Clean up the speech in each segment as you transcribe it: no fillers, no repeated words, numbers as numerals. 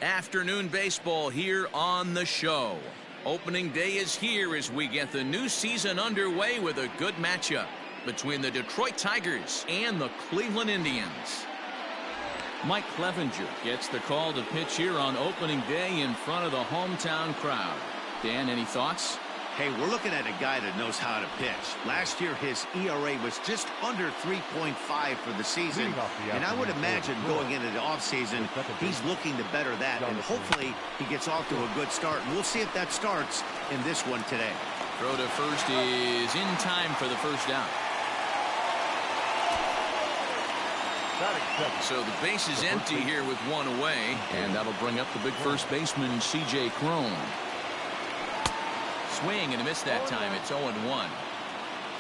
Afternoon baseball here on the show. Opening day is here as we get the new season underway with a good matchup between the Detroit Tigers and the Cleveland Indians. Mike Clevenger gets the call to pitch here on opening day in front of the hometown crowd. Dan, any thoughts? Hey, we're looking at a guy that knows how to pitch. Last year, his ERA was just under 3.5 for the season. And I would imagine going into the offseason, he's looking to better that. And hopefully, he gets off to a good start. And we'll see if that starts in this one today. Throw to first is in time for the first down. So the base is empty here with one away. And that'll bring up the big first baseman, C.J. Cron. Swing and a miss that time. It's 0-1.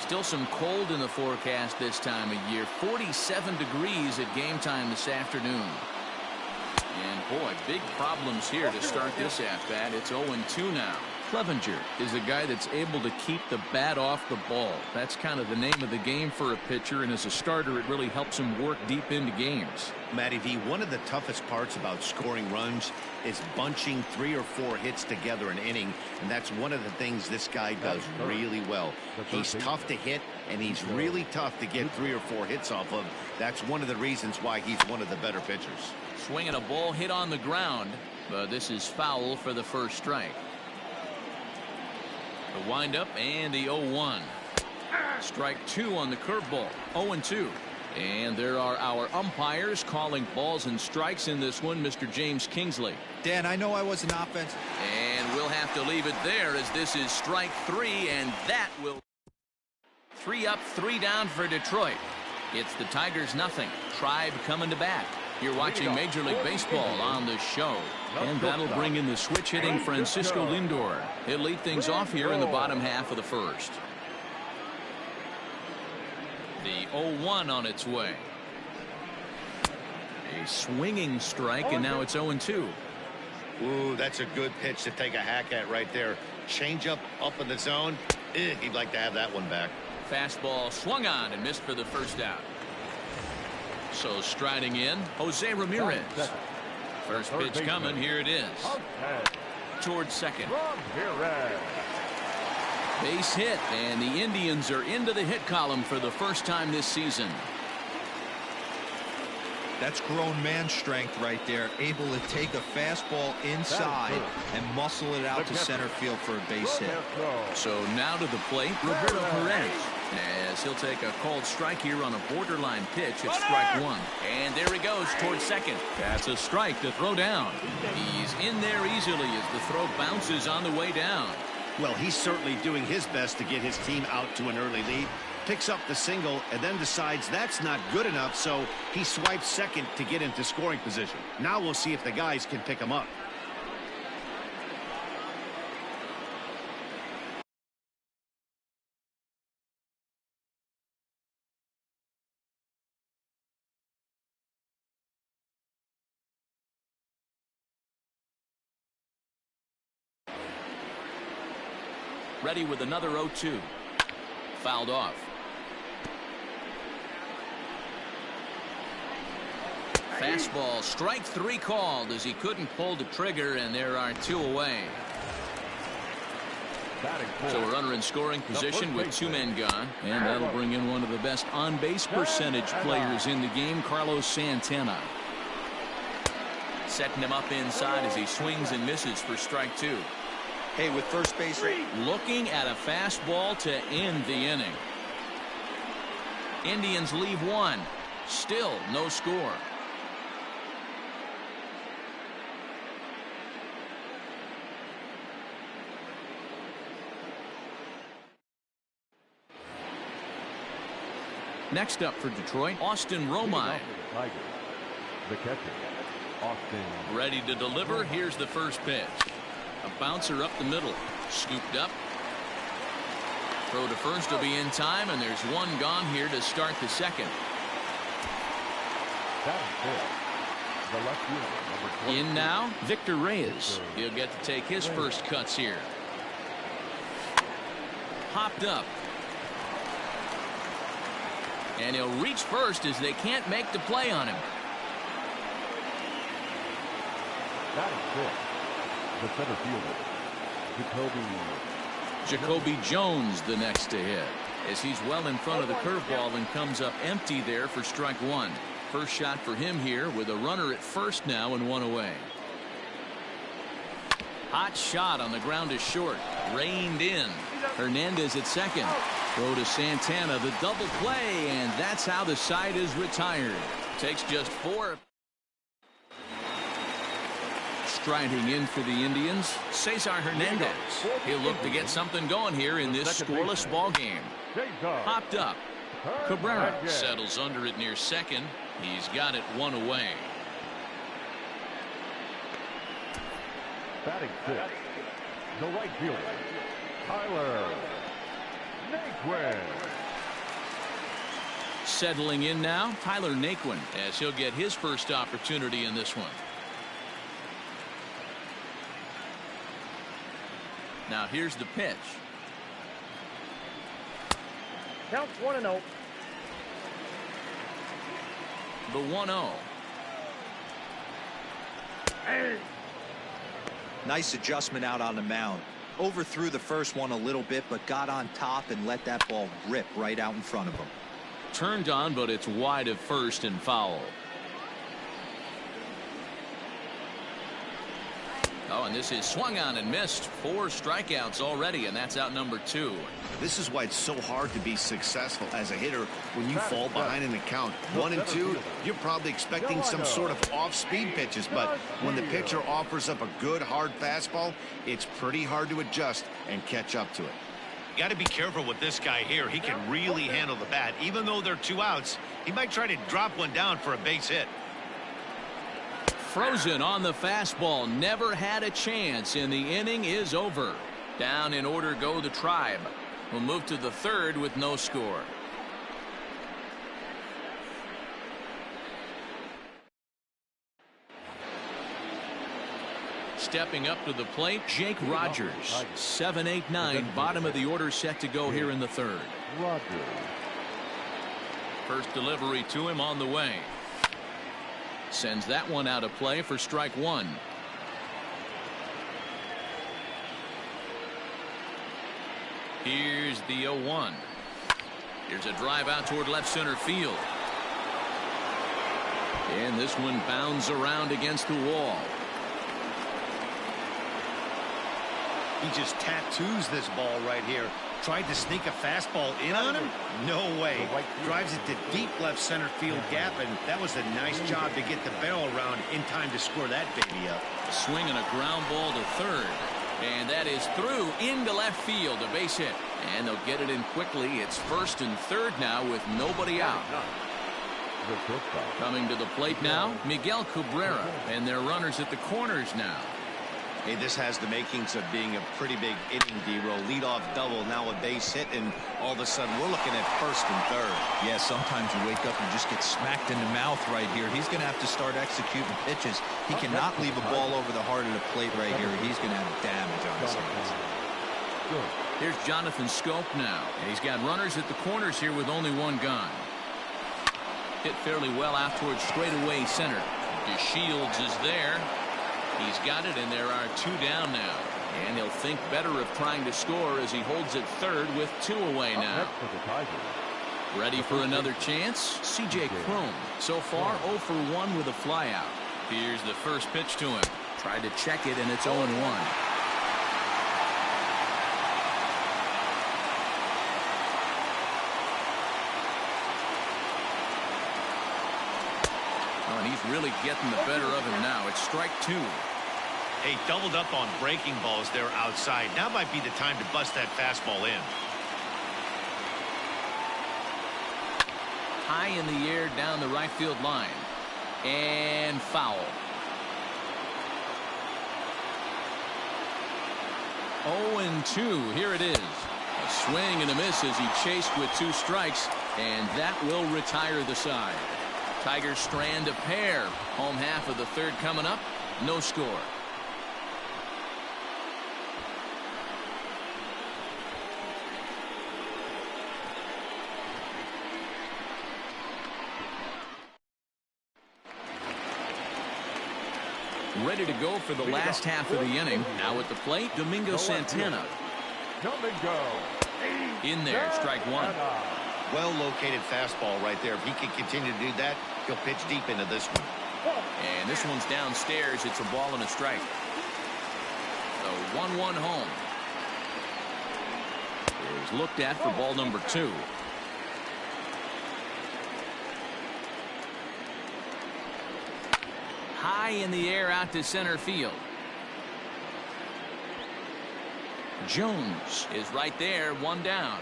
Still some cold in the forecast this time of year. 47 degrees at game time this afternoon. And boy, big problems here to start this at-bat. It's 0-2 now. Clevenger is a guy that's able to keep the bat off the ball. That's kind of the name of the game for a pitcher, and as a starter, it really helps him work deep into games. Matty V, one of the toughest parts about scoring runs is bunching 3 or 4 hits together an inning, and that's one of the things this guy does really well. He's tough to hit, and he's really tough to get 3 or 4 hits off of. That's one of the reasons why he's one of the better pitchers. Swinging a ball hit on the ground, but this is foul for the first strike. The windup and the 0-1. Strike 2 on the curveball. 0-2. And there are our umpires calling balls and strikes in this one. Mr. James Kingsley. Dan, I know I was an offense. And we'll have to leave it there as this is strike 3, and that will 3 up, 3 down for Detroit. It's the Tigers nothing. Tribe coming to bat. You're watching Major League Baseball on the show. And that'll bring in the switch-hitting Francisco Lindor. He'll lead things off here in the bottom half of the first. The 0-1 on its way. A swinging strike, and now it's 0-2. Ooh, that's a good pitch to take a hack at right there. Change up in the zone. He'd like to have that one back. Fastball swung on and missed for the first out. So striding in, Jose Ramirez. First pitch coming. Here it is. Towards second. Base hit, and the Indians are into the hit column for the first time this season. That's grown man strength right there, able to take a fastball inside and muscle it out to center field for a base hit. So now to the plate, Roberto Perez, as he'll take a called strike here on a borderline pitch at strike 1. And there he goes towards second. That's a strike to throw down. He's in there easily as the throw bounces on the way down. Well, he's certainly doing his best to get his team out to an early lead. Picks up the single and then decides that's not good enough, so he swipes second to get into scoring position. Now we'll see if the guys can pick him up. Ready with another 0-2. Fouled off. Fastball, strike 3 called as he couldn't pull the trigger, and there are 2 away. So a runner in scoring position with 2 men gone, and that'll bring in one of the best on-base percentage players in the game, Carlos Santana. Setting him up inside as he swings and misses for strike 2. Hey, with first base, looking at a fastball to end the inning. Indians leave 1. Still no score. Next up for Detroit, Austin Romine. The catcher, Austin. Ready to deliver. Here's the first pitch. A bouncer up the middle. Scooped up. Throw to first will be in time, and there's 1 gone here to start the second. The left fielder, in now, Victor Reyes. He'll get to take his first cuts here. Hopped up. And he'll reach first as they can't make the play on him. Batting fifth, the center fielder, Jacoby Jones the next to hit, as he's well in front of the curveball and comes up empty there for strike one. First shot for him here with a runner at first now and one away. Hot shot on the ground is short. Reined in. Hernandez at second. Throw to Santana, the double play, and that's how the side is retired. Takes just four. Striding in for the Indians, Cesar Hernandez. He'll look to get something going here in this scoreless ball game. Popped up. Cabrera settles under it near second. He's got it one away. batting fifth, the right fielder, Tyler Naquin. Settling in now, Tyler Naquin, as he'll get his first opportunity in this one. Now here's the pitch. Counts 1-0. The 1-0. Nice adjustment out on the mound. Overthrew the first one a little bit, but got on top and let that ball rip right out in front of him. Turned on, but it's wide of first and foul. Oh, and this is swung on and missed. 4 strikeouts already, and that's out number 2. This is why it's so hard to be successful as a hitter when you fall behind in the count. 1 and 2, you're probably expecting some sort of off-speed pitches, but when the pitcher offers up a good hard fastball, it's pretty hard to adjust and catch up to it. You got to be careful with this guy here. He can really handle the bat. Even though they're 2 outs, he might try to drop one down for a base hit. Frozen on the fastball, never had a chance, and the inning is over. Down in order go the Tribe. We'll move to the 3rd with no score. Stepping up to the plate, Jake Rogers. 7-8-9, bottom of the order set to go here in the 3rd. First delivery to him on the way. Sends that one out of play for strike 1. Here's the 0-1. Here's a drive out toward left center field. And this one bounds around against the wall. He just tattoos this ball right here. Tried to sneak a fastball in on him? No way. Drives it to deep left center field gap, and that was a nice job to get the barrel around in time to score that baby up. Swing and a ground ball to 3rd. And that is through into left field, a base hit. And they'll get it in quickly. It's 1st and 3rd now with nobody out. Coming to the plate now, Miguel Cabrera, and their runners at the corners now. Hey, this has the makings of being a pretty big inning, D-Roll. Leadoff double, now a base hit, and all of a sudden we're looking at 1st and 3rd. Yeah, sometimes you wake up and just get smacked in the mouth right here. He's going to have to start executing pitches. He cannot leave a ball over the heart of the plate right here. He's going to have damage on his hands. Here's Jonathan Scope now. And he's got runners at the corners here with only 1 gone. Hit fairly well out towards straightaway center. DeShields is there. He's got it, and there are 2 down now. And he'll think better of trying to score as he holds it 3rd with 2 away now. Ready for another chance? C.J. Cron. So far, 0 for 1 with a flyout. Here's the first pitch to him. Tried to check it, and it's 0-1. Oh, and he's really getting the better of him now. It's strike 2. Hey, doubled up on breaking balls there outside. Now might be the time to bust that fastball in. High in the air down the right field line. And foul. 0-2. Here it is. A swing and a miss as he chased with 2 strikes. And that will retire the side. Tigers strand a pair. Home half of the 3rd coming up. No score. Ready to go for the last half of the inning. Now at the plate, Domingo Santana. In there, strike one. Well located fastball right there. If he can continue to do that, he'll pitch deep into this one. And this one's downstairs. It's a ball and a strike. So 1-1 home. Is looked at for ball number 2. High in the air out to center field. Jones is right there, 1 down.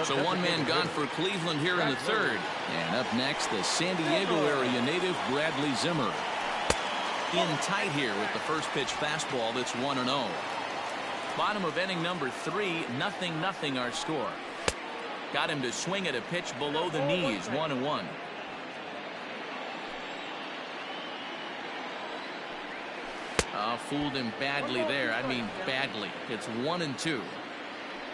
So 1 man gone for Cleveland here in the 3rd. And up next, the San Diego area native Bradley Zimmer. In tight here with the first pitch fastball that's 1-0. Bottom of inning number 3, 0-0 our score. Got him to swing at a pitch below the knees, 1-1. Fooled him badly there. I mean badly. It's 1-2.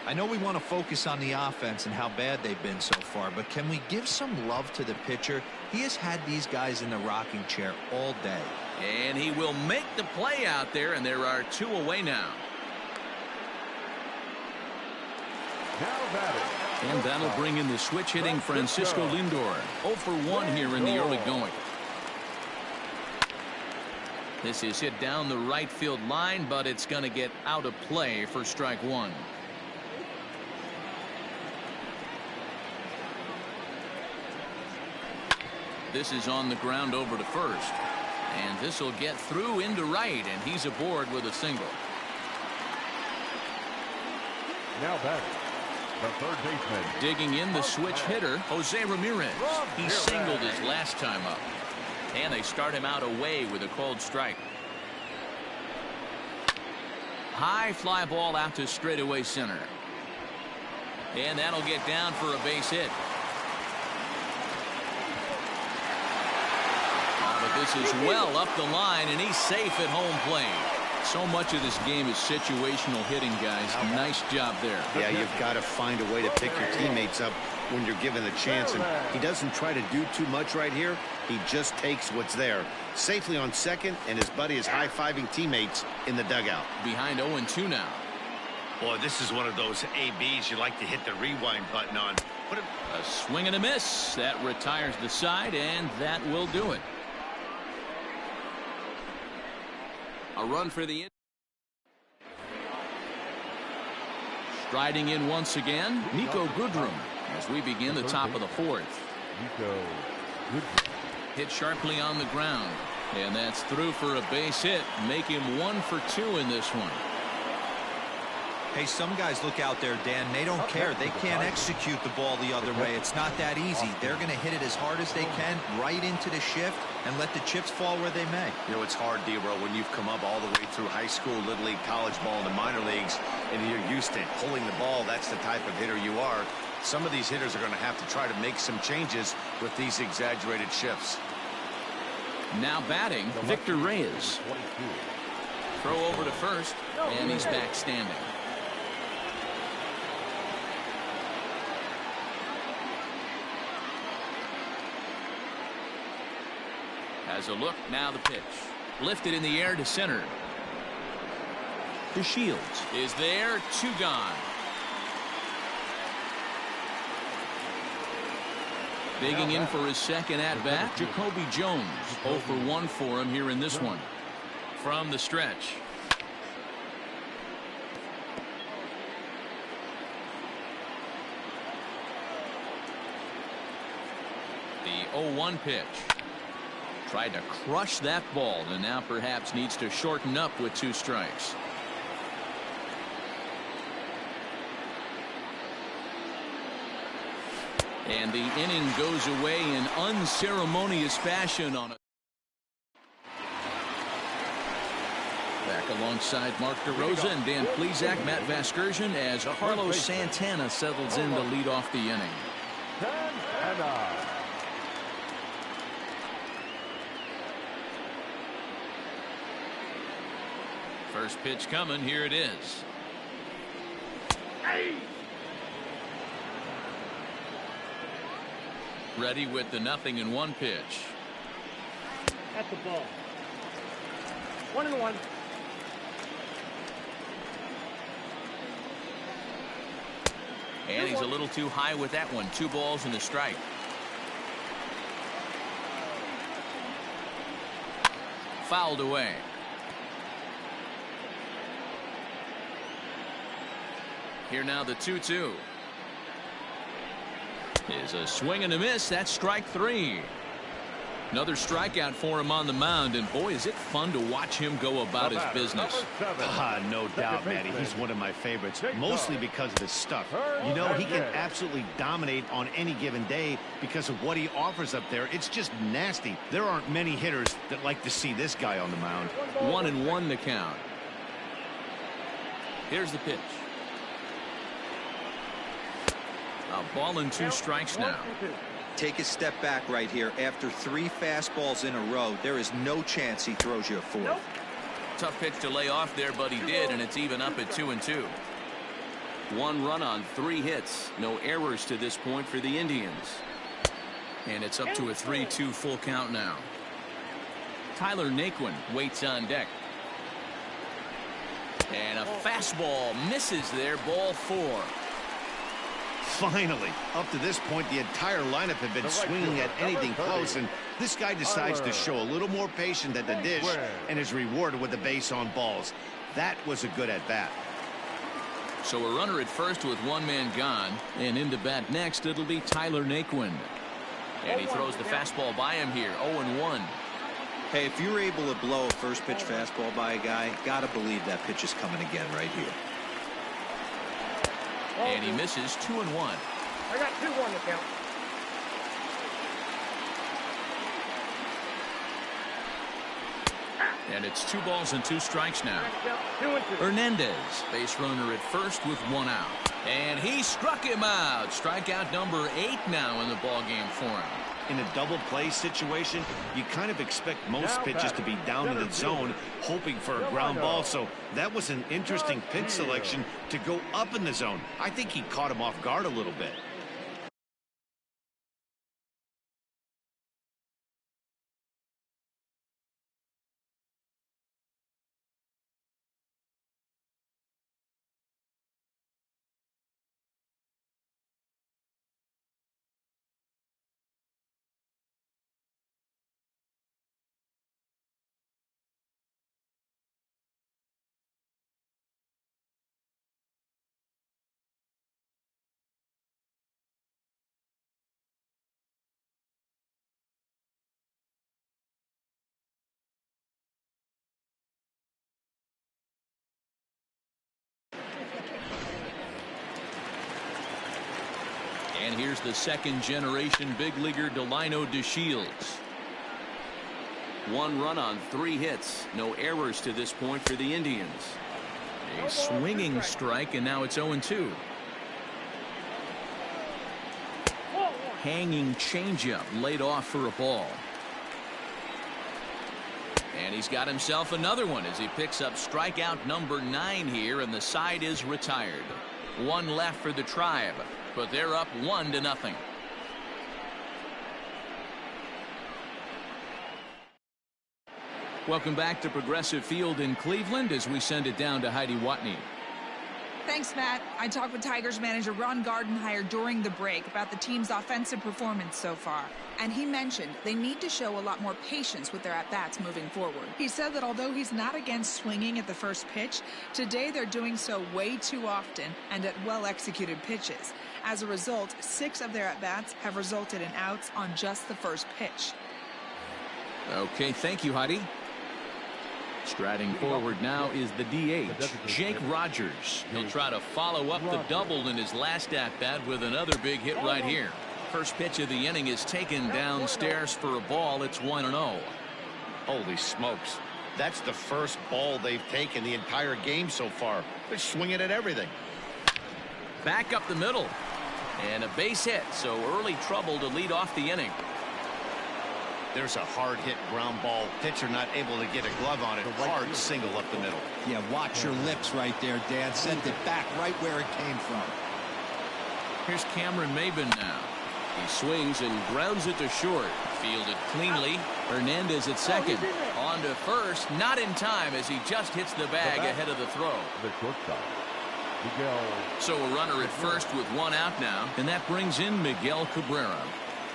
I know we want to focus on the offense and how bad they've been so far, but can we give some love to the pitcher? He has had these guys in the rocking chair all day. And he will make the play out there, and there are 2 away now. And that'll bring in the switch hitting Francisco Lindor. 0 for 1 here in the early going. This is hit down the right field line, but it's going to get out of play for strike 1. This is on the ground over to first. And this will get through into right, and he's aboard with a single. Now back. The third baseman. Digging in the switch hitter, Jose Ramirez. He singled his last time up. And they start him out away with a called strike. High fly ball out to straightaway center. And that'll get down for a base hit. But this is well up the line, and he's safe at home plate. So much of this game is situational hitting, guys. Nice job there. Yeah, you've got to find a way to pick your teammates up when you're given the chance. And he doesn't try to do too much right here. He just takes what's there. Safely on second, and his buddy is high-fiving teammates in the dugout. Behind 0-2 now. Boy, this is one of those ABs you like to hit the rewind button on. A swing and a miss. That retires the side, and that will do it. A run for the striding in once again, Nico Goodrum, as we begin the top of the 4th. Hit sharply on the ground, and that's through for a base hit. Make him 1 for 2 in this one. Hey, some guys look out there, Dan. They don't care. They can't execute the ball the other way. It's not that easy. They're going to hit it as hard as they can right into the shift and let the chips fall where they may. You know, it's hard, D-Row, when you've come up all the way through high school, little league, college ball, and the minor leagues, and you're used to pulling the ball. That's the type of hitter you are. Some of these hitters are going to have to try to make some changes with these exaggerated shifts. Now batting, Victor Reyes. Throw over to first, and he's back standing. Has a look, now the pitch. Lifted in the air to center. The Shields is there, 2 gone. Digging in for his second at-bat, Jacoby Jones. 0 for 1 for him here in this one. From the stretch. The 0-1 pitch. Tried to crush that ball, and now perhaps needs to shorten up with 2 strikes. And the inning goes away in unceremonious fashion on it. Back alongside Mark DeRosa and Dan Plesac, Matt Vasgersian, as Carlos Santana settles in to lead off the inning. First pitch coming. Here it is. Ready with the 0-1 pitch. That's the ball. 1-1. And he's a little too high with that one. 2 balls and a strike. Fouled away. Here now the 2-2. Is a swing and a miss. That's strike 3. Another strikeout for him on the mound, and boy, is it fun to watch him go about his business. No doubt, Matty. He's one of my favorites, mostly because of his stuff. You know, he can absolutely dominate on any given day because of what he offers up there. It's just nasty. There aren't many hitters that like to see this guy on the mound. 1-1 the count. Here's the pitch. A ball and 2 strikes now. Take a step back right here. After 3 fastballs in a row, there is no chance he throws you a 4th. Tough pitch to lay off there, but he did, and it's even up at 2-2. 1 run on 3 hits. No errors to this point for the Indians. And it's up to a 3-2 full count now. Tyler Naquin waits on deck. And a fastball misses there. Ball 4. Finally, up to this point, the entire lineup had been swinging at anything close, and this guy decides to show a little more patience at the dish and is rewarded with a base on balls. That was a good at-bat. So a runner at first with 1 man gone, and into bat next, it'll be Tyler Naquin. And he throws the fastball by him here, 0-1. Hey, if you're able to blow a first pitch fastball by a guy, gotta believe that pitch is coming again right here. And he misses 2-1. I got 2-1 to count. And it's 2 balls and 2 strikes now. 2-2. Hernandez, base runner at first with 1 out. And he struck him out. Strikeout number 8 now in the ballgame for him. In a double play situation, you kind of expect most pitches to be down in the zone, hoping for a ground ball. So that was an interesting pitch selection to go up in the zone. I think he caught him off guard a little bit. And here's the 2nd-generation big leaguer Delino DeShields. 1 run on 3 hits. No errors to this point for the Indians. A swinging strike, and now it's 0-2. Hanging changeup laid off for a ball. And he's got himself another one as he picks up strikeout number 9 here, and the side is retired. 1 left for the Tribe, but they're up 1-0. Welcome back to Progressive Field in Cleveland as we send it down to Heidi Watney. Thanks, Matt. I talked with Tigers manager Ron Gardenhire during the break about the team's offensive performance so far. And he mentioned they need to show a lot more patience with their at-bats moving forward. He said that although he's not against swinging at the first pitch, today they're doing so way too often and at well-executed pitches. As a result, 6 of their at-bats have resulted in outs on just the first pitch. Okay, thank you, Heidi. Striding forward now is the DH, Jake Rogers. He'll try to follow up the double in his last at-bat with another big hit right here. First pitch of the inning is taken downstairs for a ball. It's 1-0. Holy smokes. That's the first ball they've taken the entire game so far. They're swinging at everything. Back up the middle. And a base hit, so early trouble to lead off the inning. There's a hard hit ground ball. Pitcher not able to get a glove on it. Hard single up the middle. Yeah, watch your lips right there, Dan. Sent it back right where it came from. Here's Cameron Maybin now. He swings and grounds it to short. Fielded cleanly. Hernandez at second. On to first. Not in time as he just hits the bag ahead of the throw. The shortstop, Miguel. So a runner at first with one out now. And that brings in Miguel Cabrera.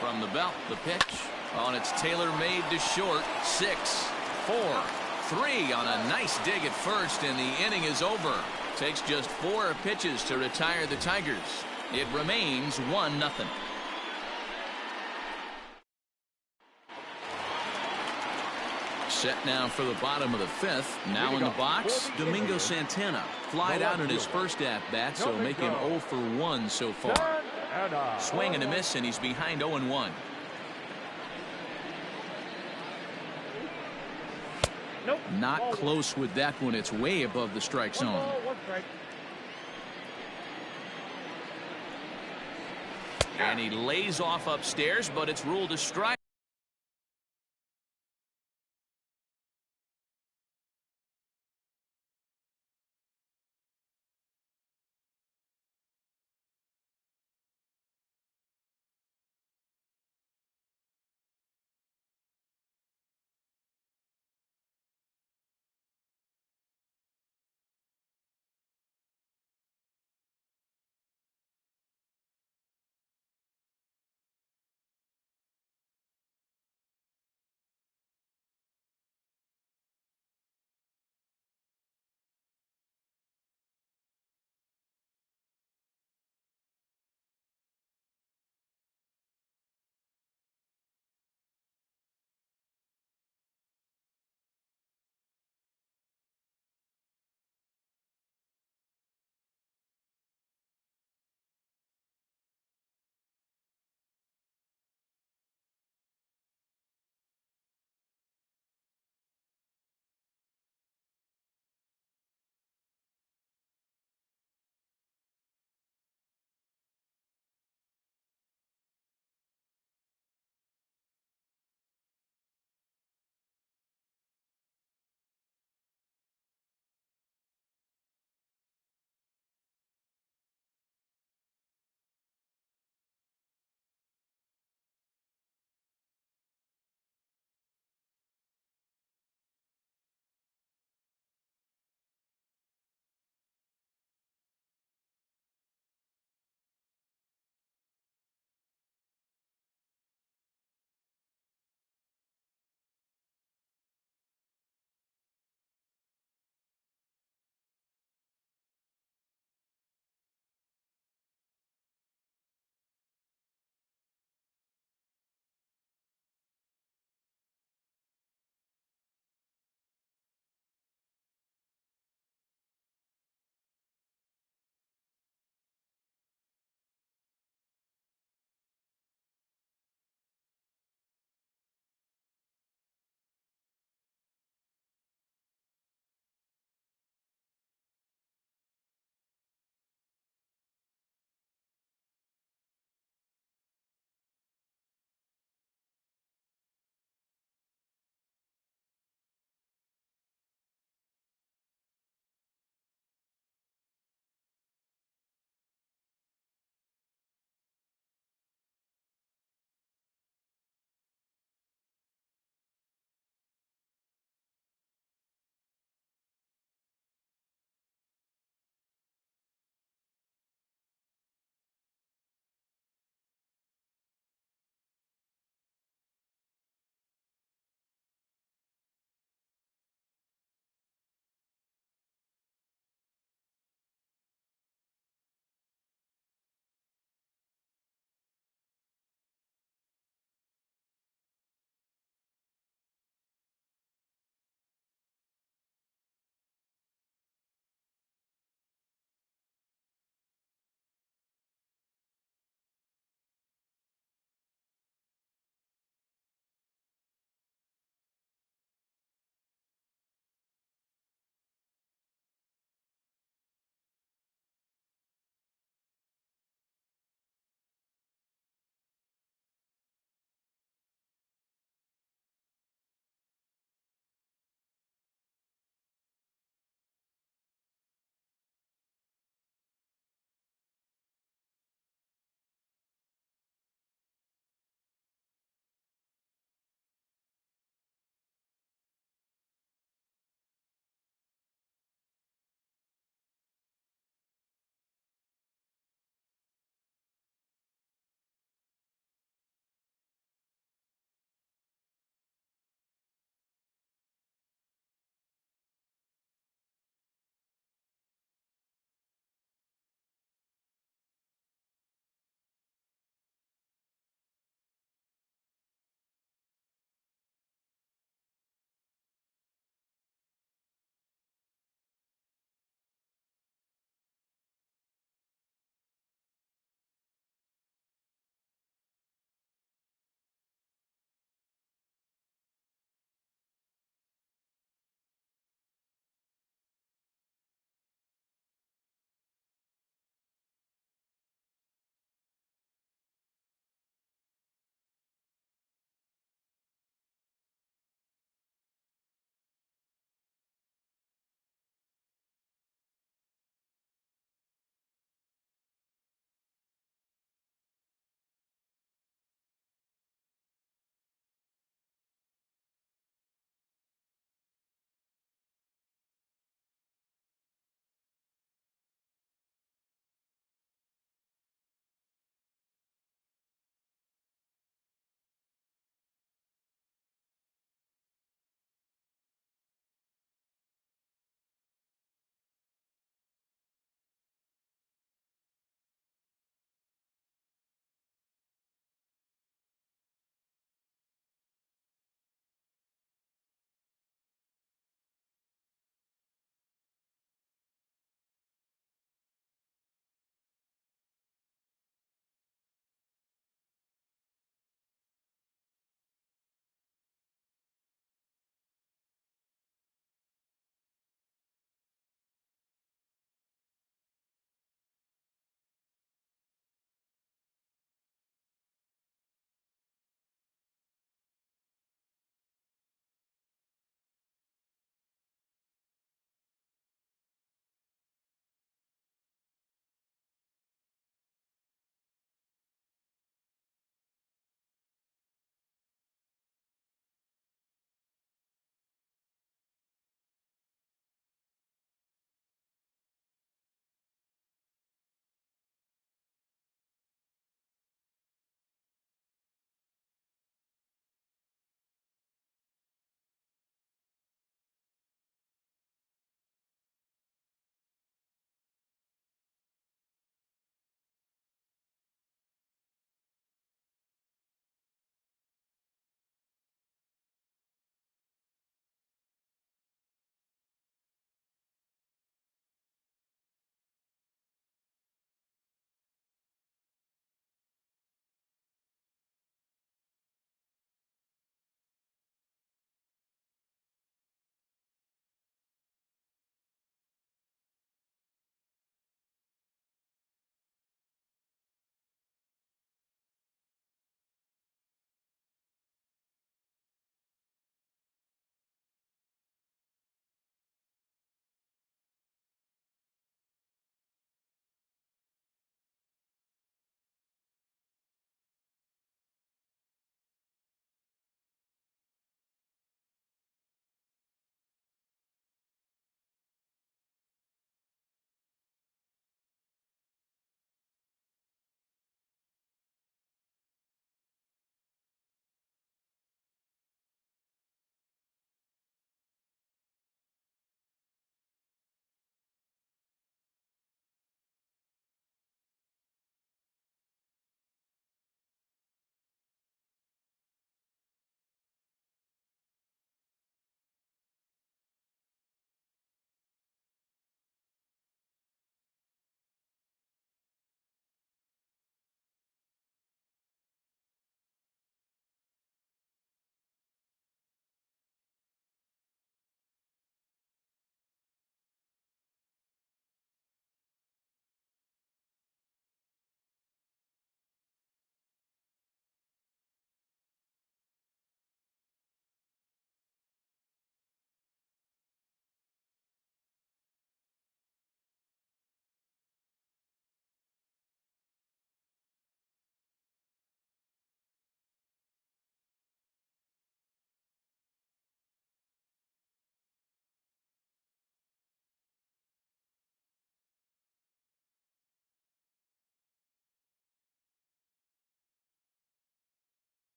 From the belt, the pitch. On its tailor-made to short. 6, 4, 3 on a nice dig at first, and the inning is over. Takes just 4 pitches to retire the Tigers. It remains 1-0. Set now for the bottom of the 5th. Now in the box, Domingo Santana. Flied out in his first at-bat, so make him 0 for 1 so far. Swing and a miss, and he's behind 0-1. Nope. Not close with that one. It's way above the strike zone. One strike. And he lays off upstairs, but it's ruled a strike.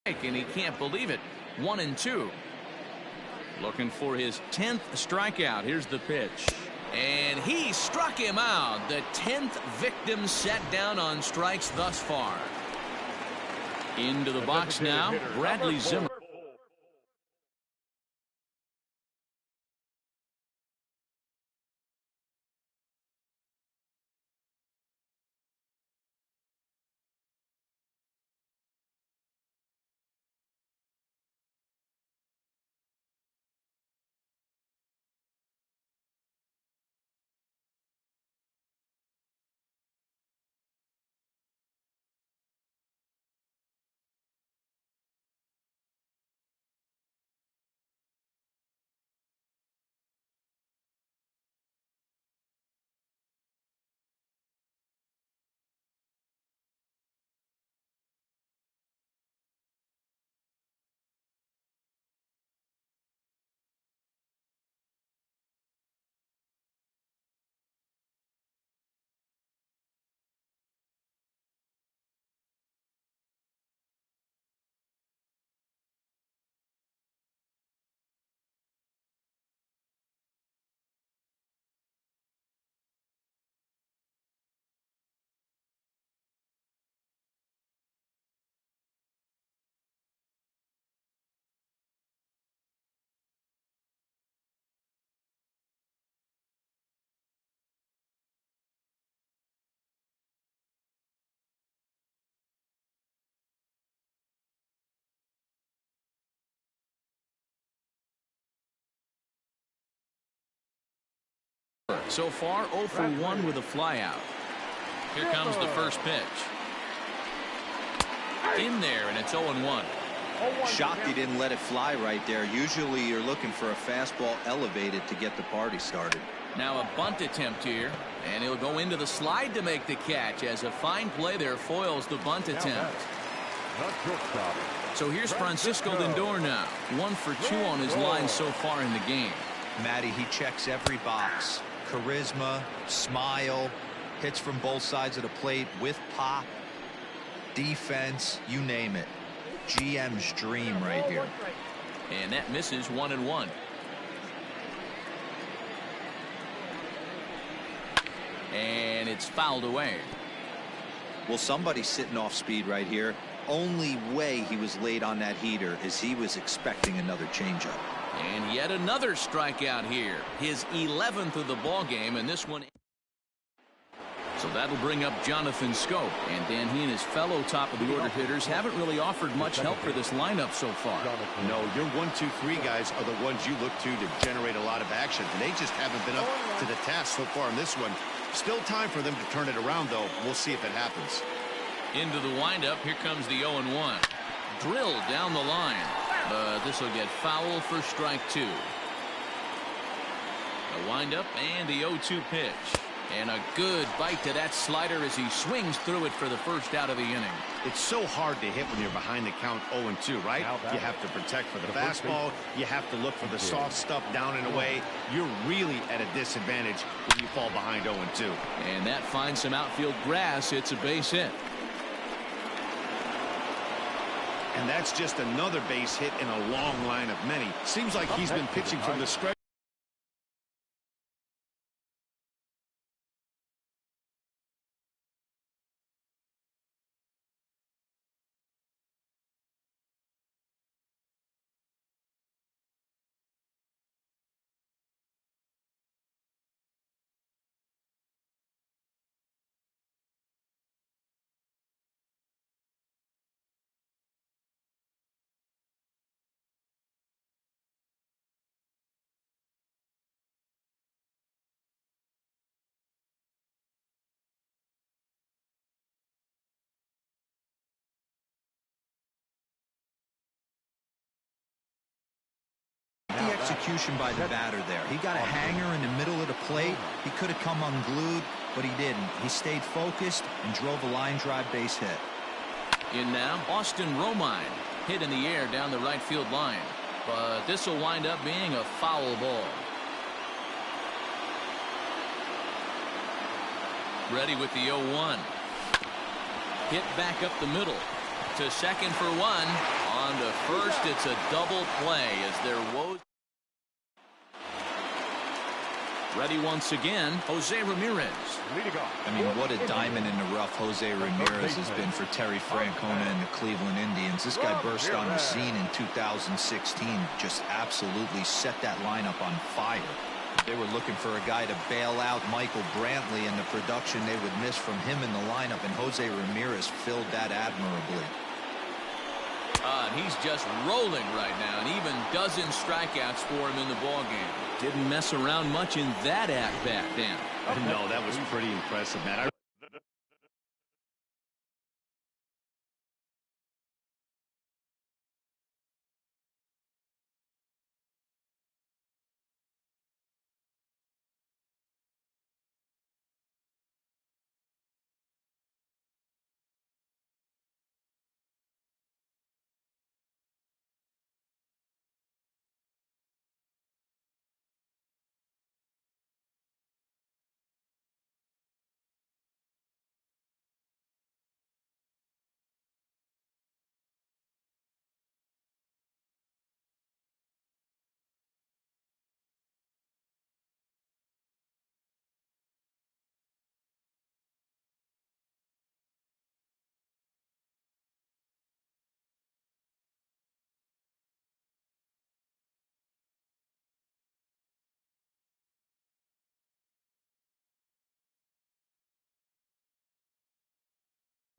And he can't believe it. 1-2. Looking for his 10th strikeout. Here's the pitch. And he struck him out. The 10th victim set down on strikes thus far. Into the box now, Bradley Zimmer. So far, 0 for 1 with a flyout. Here comes the first pitch. In there, and it's 0-1. Shocked he didn't let it fly right there. Usually you're looking for a fastball elevated to get the party started. Now a bunt attempt here, and he'll go into the slide to make the catch as a fine play there foils the bunt attempt. So here's Francisco Lindor now. 1 for 2 on his line so far in the game. Matty, he checks every box. Charisma, smile, hits from both sides of the plate with pop, defense, you name it. GM's dream right here. And that misses 1-1. And it's fouled away. Well, somebody's sitting off speed right here. Only way he was late on that heater is he was expecting another changeup. And yet another strikeout here. His 11th of the ball game, and this one. So that'll bring up Jonathan Scope. And Dan, he and his fellow top of the order hitters haven't really offered much help for this lineup so far. No, your 1, 2, 3 guys are the ones you look to generate a lot of action, and they just haven't been up to the task so far in this one. Still time for them to turn it around, though. We'll see if it happens. Into the windup. Here comes the 0-1. Drilled down the line. But this will get foul for strike 2. The windup and the 0-2 pitch. And a good bite to that slider as he swings through it for the first out of the inning. It's so hard to hit when you're behind the count 0-2, right? You have to protect for the fastball. You have to look for the soft stuff down and away. You're really at a disadvantage when you fall behind 0-2. And that finds some outfield grass. It's a base hit. And that's just another base hit in a long line of many. Seems like he's been pitching from the stretch. The execution by the batter there. He got a hanger in the middle of the plate. He could have come unglued, but he didn't. He stayed focused and drove a line drive base hit. In now, Austin Romine. Hit in the air down the right field line. But this will wind up being a foul ball. Ready with the 0-1. Hit back up the middle. To second for 1. On to first, it's a double play as their woes. Ready once again, Jose Ramirez. I mean, what a diamond in the rough Jose Ramirez has been for Terry Francona and the Cleveland Indians. This guy burst on the scene in 2016, just absolutely set that lineup on fire. They were looking for a guy to bail out Michael Brantley, and the production they would miss from him in the lineup, and Jose Ramirez filled that admirably. And he's just rolling right now, and even dozen strikeouts for him in the ballgame. Didn't mess around much in that at-bat, Dan. No, that was pretty impressive, man.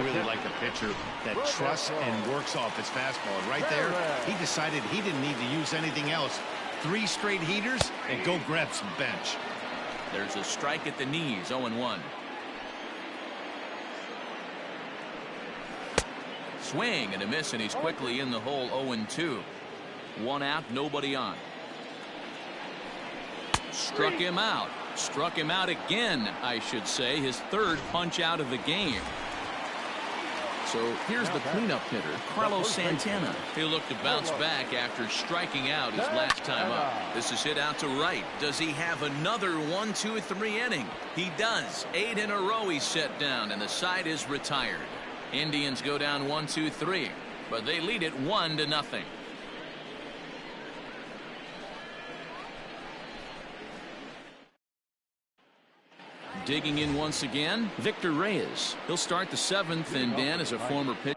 I really like a pitcher that trusts and works off his fastball. And right there, he decided he didn't need to use anything else. 3 straight heaters and go grab some bench. There's a strike at the knees, 0-1. Swing and a miss, and he's quickly in the hole, 0-2. 1 out, nobody on. Struck him out. Struck him out again, I should say. His 3rd punch out of the game. So here's the cleanup hitter, Carlos Santana. He'll look to bounce back after striking out his last time up. This is hit out to right. Does he have another 1, 2, 3 inning? He does. 8 in a row he's set down, and the side is retired. Indians go down 1, 2, 3, but they lead it 1-0. Digging in once again, Victor Reyes. He'll start the 7th, and Dan is a former pitcher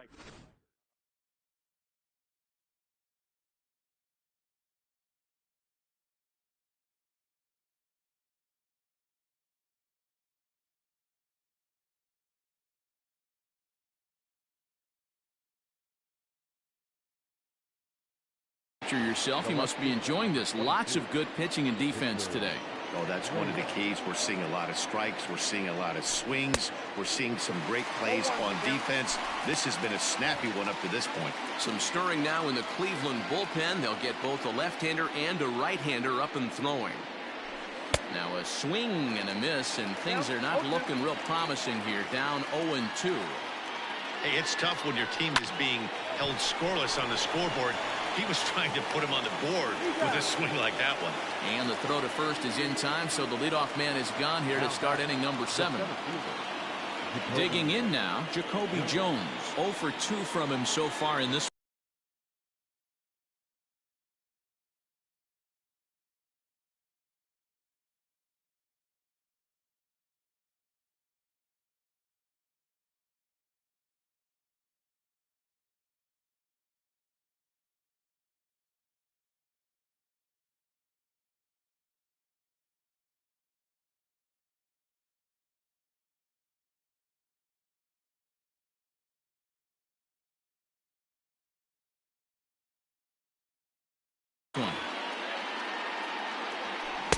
yourself. You must be enjoying this. Lots of good pitching and defense today. Oh, that's one of the keys. We're seeing a lot of strikes. We're seeing a lot of swings. We're seeing some great plays on defense. This has been a snappy one up to this point. Some stirring now in the Cleveland bullpen. They'll get both a left-hander and a right-hander up and throwing. Now a swing and a miss, and things are not looking real promising here. Down 0-2. Hey, it's tough when your team is being held scoreless on the scoreboard. He was trying to put him on the board with a swing like that one. And the throw to first is in time, so the leadoff man is gone here to start inning number 7. Digging in now, Jacoby Jones. 0 for 2 from him so far in this.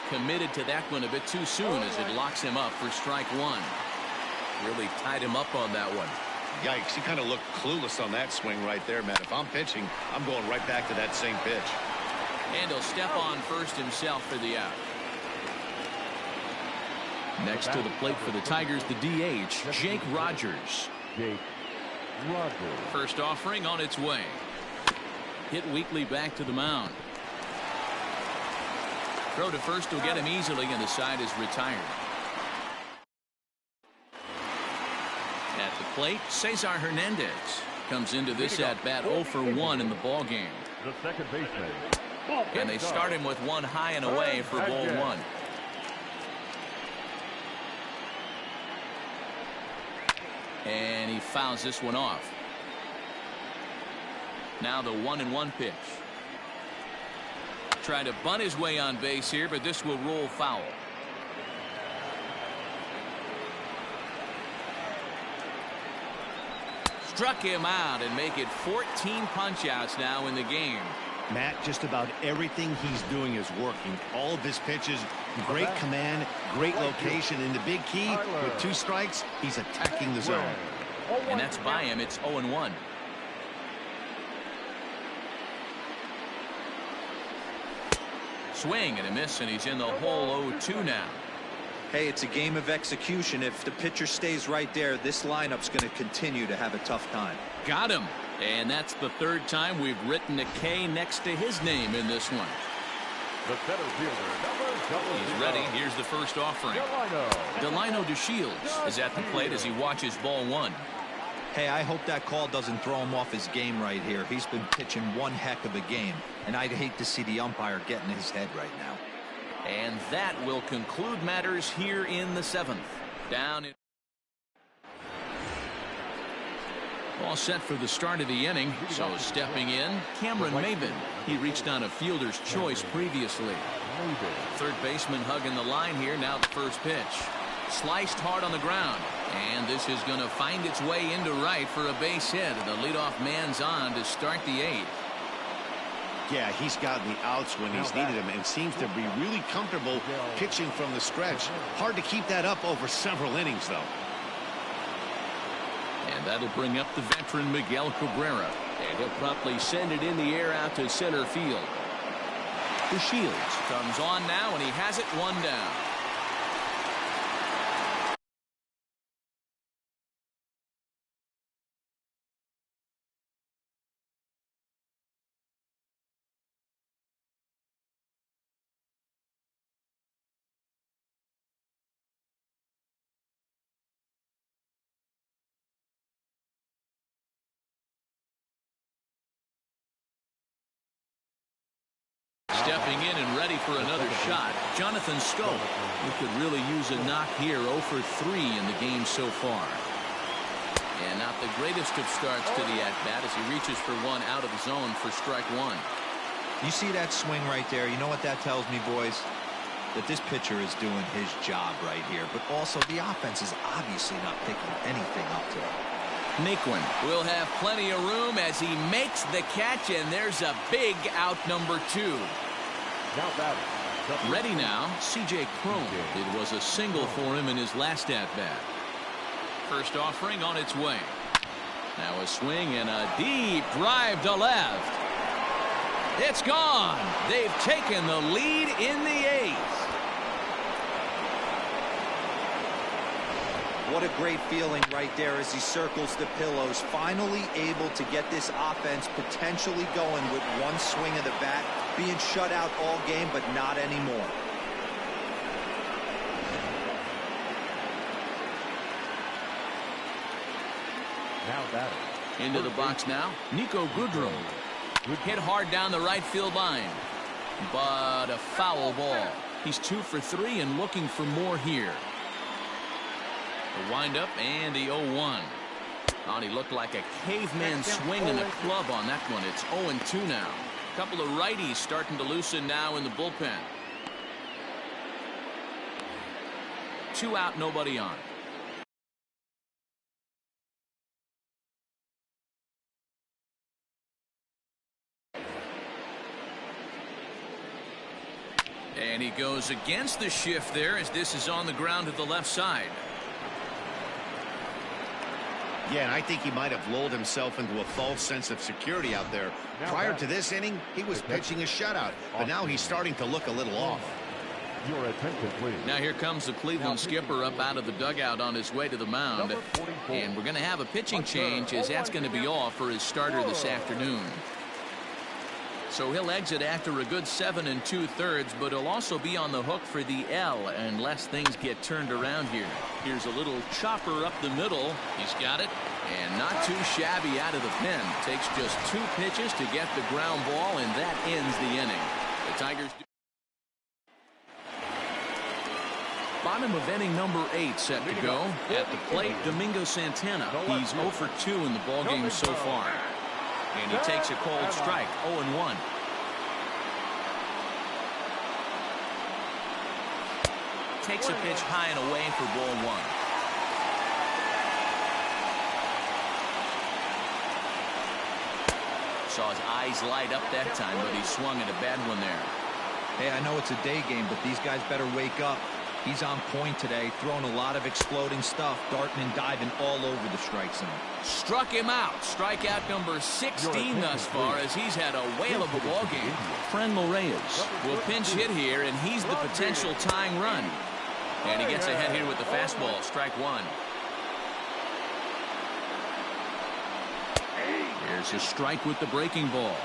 Committed to that one a bit too soon as it locks him up for strike 1. Really tied him up on that one. Yikes, he kind of looked clueless on that swing right there, man. If I'm pitching, I'm going right back to that same pitch. And he'll step on first himself for the out. Next to the plate for the Tigers, the DH, Jake Rogers. First offering on its way. Hit weakly back to the mound. Throw to first will get him easily, and the side is retired. At the plate, Cesar Hernandez. comes into this at-bat 0 for 1 in the ball game. The second baseman. And they start him with one high and away for ball 1. And he fouls this one off. Now the 1-1 pitch. Trying to bunt his way on base here, but this will roll foul. Struck him out and make it 14 punch-outs now in the game. Matt, just about everything he's doing is working. All of his pitches, great command, great location, and the big key, with 2 strikes, he's attacking the zone. And that's by him. It's 0-1. Swing and a miss, and he's in the hole 0-2 now. Hey, it's a game of execution. If the pitcher stays right there, this lineup's going to continue to have a tough time. Got him. And that's the 3rd time we've written a K next to his name in this one. The center fielder, He's ready. Here's the first offering. Delino DeShields is at the plate as he watches ball 1. Hey, I hope that call doesn't throw him off his game right here. He's been pitching one heck of a game, and I'd hate to see the umpire get in his head right now. And that will conclude matters here in the 7th. Down in. All set for the start of the inning. So stepping in, Cameron Maven. He reached on a fielder's choice previously. 3rd baseman hugging the line here. Now the first pitch. Sliced hard on the ground. And this is going to find its way into right for a base hit. And the leadoff man's on to start the 8th. Yeah, he's gotten the outs when he's needed them and seems to be really comfortable pitching from the stretch. Hard to keep that up over several innings, though. And that'll bring up the veteran Miguel Cabrera. And he'll promptly send it in the air out to center field. DeShields comes on now, and he has it 1 down. Stepping in and ready for another shot, Jonathan Scope, who could really use a knock here. 0 for 3 in the game so far. And not the greatest of starts to the at-bat as he reaches for one out of the zone for strike 1. You see that swing right there? You know what that tells me, boys? That this pitcher is doing his job right here. But also the offense is obviously not picking anything up today. Naquin will have plenty of room as he makes the catch, and there's a big out number 2. Ready now, C.J. Cron. It was a single for him in his last at-bat. First offering on its way. Now a swing and a deep drive to left. It's gone. They've taken the lead in the 8th. What a great feeling right there as he circles the pillows. Finally able to get this offense potentially going with one swing of the bat. Being shut out all game, but not anymore. Now batting. Into the box now, Nico Goodrum. Hit hard down the right field line. But a foul ball. He's 2 for 3 and looking for more here. The windup and the 0-1. Oh, he looked like a caveman swinging a club on that one. It's 0-2 now. A couple of righties starting to loosen now in the bullpen. 2 out, nobody on. And he goes against the shift there as this is on the ground to the left side. Yeah, and I think he might have lulled himself into a false sense of security out there. Prior to this inning, he was pitching a shutout, but now he's starting to look a little off. Your attention, please. Now here comes the Cleveland skipper up out of the dugout on his way to the mound. And we're going to have a pitching change as that's going to be all for his starter this afternoon. So he'll exit after a good 7 2/3, but he'll also be on the hook for the L unless things get turned around here. Here's a little chopper up the middle. He's got it, and not too shabby out of the pen. Takes just 2 pitches to get the ground ball, and that ends the inning. The Tigers do. Bottom of inning number 8 set to go. At the plate, Domingo Santana. He's 0 for 2 in the ballgame so far. And he takes a cold strike, 0-1. Takes a pitch high and away for ball 1. Saw his eyes light up that time, but he swung at a bad one there. Hey, I know it's a day game, but these guys better wake up. He's on point today, throwing a lot of exploding stuff, darting and diving all over the strike zone. Struck him out. Strikeout number 16 thus far, as he's had a whale of a ball game. Franmil Reyes will pinch hit here, and he's the potential tying run. And he gets ahead here with the fastball. Strike 1. Here's a strike with the breaking ball.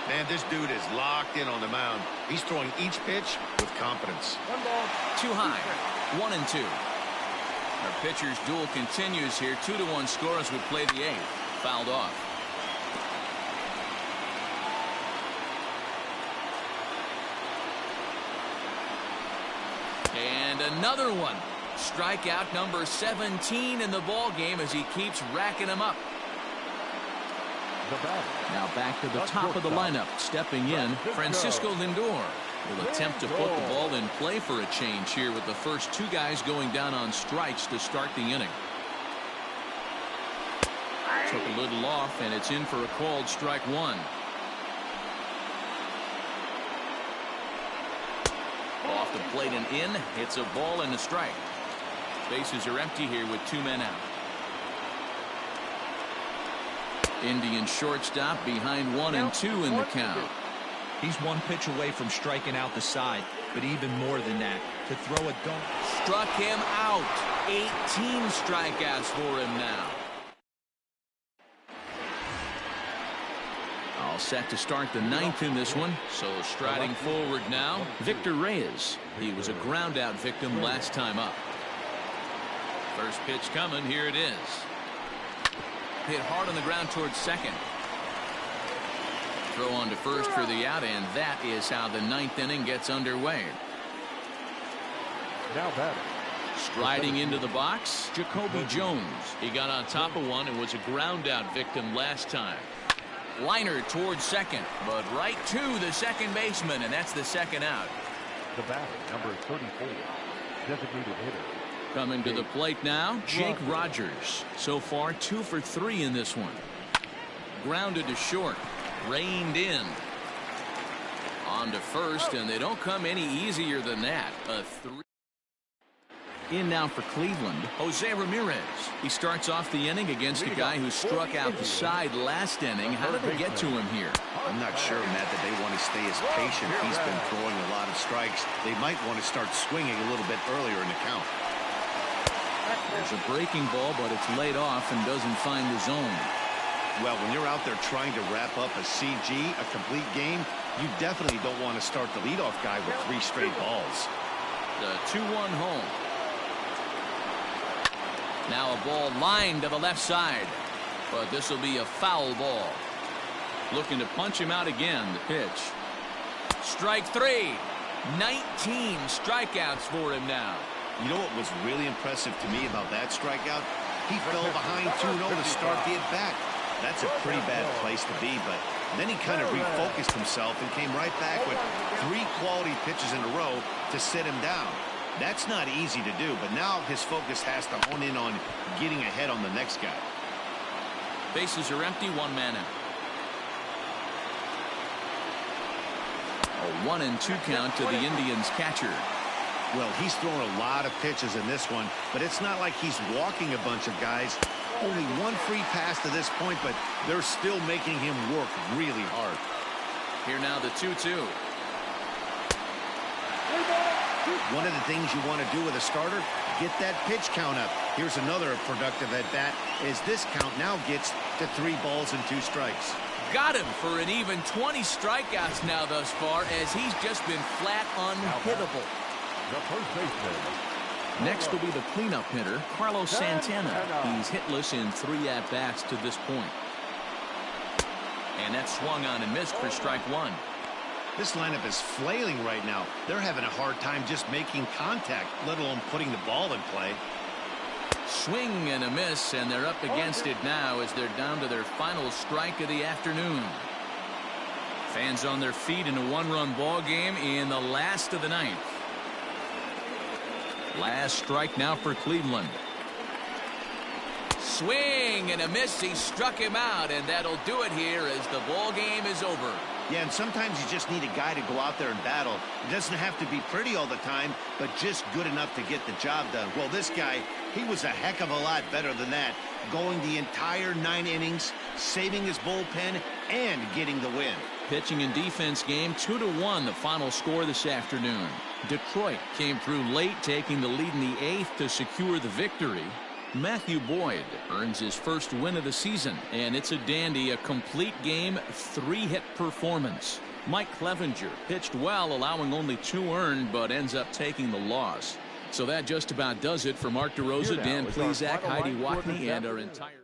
Man, this dude is locked in on the mound. He's throwing each pitch with confidence. Too high. 1-2. Our pitcher's duel continues here. 2-1 score as we play the 8th. Fouled off. And another one. Strikeout number 17 in the ball game as he keeps racking them up. Now back to the top of the lineup. Stepping in, Francisco Lindor will attempt to put the ball in play for a change here with the first 2 guys going down on strikes to start the inning. Took a little off, and it's in for a called strike 1. Off the plate and in. It's a ball and a strike. Bases are empty here with 2 men out. Indian shortstop behind 1-2 in the count. He's 1 pitch away from striking out the side, but even more than that, to throw a dunk. Struck him out. 18 strikeouts for him now. All set to start the 9th in this one. So striding forward now, Victor Reyes. He was a ground out victim last time up. First pitch coming. Here it is. Hit hard on the ground towards second. Throw on to first for the out, and that is how the 9th inning gets underway. Now batting. Striding into the box, Jacoby Jones. He got on top of one and was a ground out victim last time. Liner towards second, but right to the second baseman, and that's the second out. The batter, number 34, designated hitter. Coming to the plate now, Jake Rogers. So far 2 for 3 in this one. Grounded to short. Reined in. On to first, and they don't come any easier than that. A 3. In now for Cleveland, Jose Ramirez. He starts off the inning against a guy who struck out the side last inning. How did they get to him here? I'm not sure, Matt, that they want to stay as patient. He's been throwing a lot of strikes. They might want to start swinging a little bit earlier in the count. There's a breaking ball, but it's laid off and doesn't find the zone. Well, when you're out there trying to wrap up a CG, a complete game, you definitely don't want to start the leadoff guy with 3 straight balls. The 2-1 home. Now a ball lined to the left side, but this will be a foul ball. Looking to punch him out again. The pitch. Strike 3. 19 strikeouts for him now. You know what was really impressive to me about that strikeout? He fell behind 2-0 to start the at-bat. That's a pretty bad place to be, but then he kind of refocused himself and came right back with 3 quality pitches in a row to sit him down. That's not easy to do, but now his focus has to hone in on getting ahead on the next guy. Bases are empty, 1 man out. A 1-2 count to the Indians catcher. Well, he's thrown a lot of pitches in this one, but it's not like he's walking a bunch of guys. Only 1 free pass to this point, but they're still making him work really hard. Here now the 2-2. One of the things you want to do with a starter, get that pitch count up. Here's another productive at-bat as this count now gets to 3 balls and 2 strikes. got him for an even 20 strikeouts now thus far, as he's just been flat unhittable. The first baseman. Next will be the cleanup hitter, Carlos Santana. He's hitless in 3 at-bats to this point. And that swung on and missed for strike 1. This lineup is flailing right now. They're having a hard time just making contact, let alone putting the ball in play. Swing and a miss, and they're up against it now as they're down to their final strike of the afternoon. Fans on their feet in a 1-run ball game in the last of the 9th. Last strike now for Cleveland. Swing and a miss. He struck him out, and that'll do it here as the ball game is over. Yeah, and sometimes you just need a guy to go out there and battle. It doesn't have to be pretty all the time, but just good enough to get the job done. Well, this guy, he was a heck of a lot better than that, going the entire 9 innings, saving his bullpen, and getting the win. Pitching and defense game, 2-1, the final score this afternoon. Detroit came through late, taking the lead in the 8th to secure the victory. Matthew Boyd earns his first win of the season, and it's a dandy, a complete game, 3-hit performance. Mike Clevenger pitched well, allowing only 2 earned, but ends up taking the loss. So that just about does it for Mark DeRosa, Dan Plesac, Heidi Watney, and our entire